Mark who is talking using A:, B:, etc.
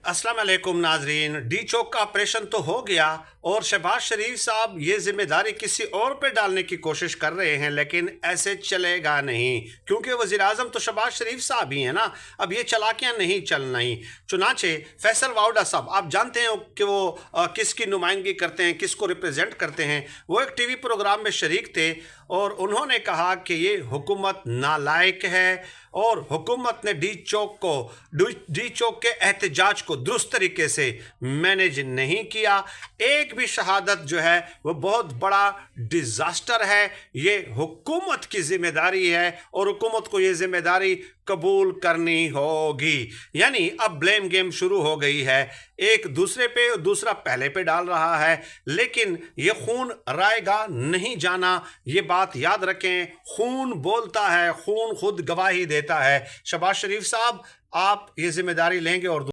A: अस्सलाम वालेकुम नाजरीन। डी चौक का ऑपरेशन तो हो गया और शहबाज शरीफ साहब ये जिम्मेदारी किसी और पे डालने की कोशिश कर रहे हैं, लेकिन ऐसे चलेगा नहीं क्योंकि वज़ीर आज़म तो शहबाज शरीफ साहब ही हैं ना। अब ये चालाकियाँ नहीं चलना ही। चुनाचे फैसल वाउडा साहब, आप जानते हैं कि वो किसकी नुमाइंदगी करते हैं, किसको रिप्रेजेंट करते हैं। वो एक टीवी प्रोग्राम में शरीक थे और उन्होंने कहा कि ये हुकूमत नालायक है और हुकूमत ने डी चौक के एहतजाज को दुरुस्त तरीके से मैनेज नहीं किया। एक भी शहादत जो है वो बहुत बड़ा डिज़ास्टर है। ये हुकूमत की ज़िम्मेदारी है और हुकूमत को ये ज़िम्मेदारी कबूल करनी होगी। यानी अब ब्लेम गेम शुरू हो गई है, एक दूसरे पे, दूसरा पहले पे डाल रहा है। लेकिन ये खून रायगा नहीं जाना, ये बात याद रखें। खून बोलता है, खून खुद गवाही देता है। शहबाज शरीफ साहब, आप ये जिम्मेदारी लेंगे और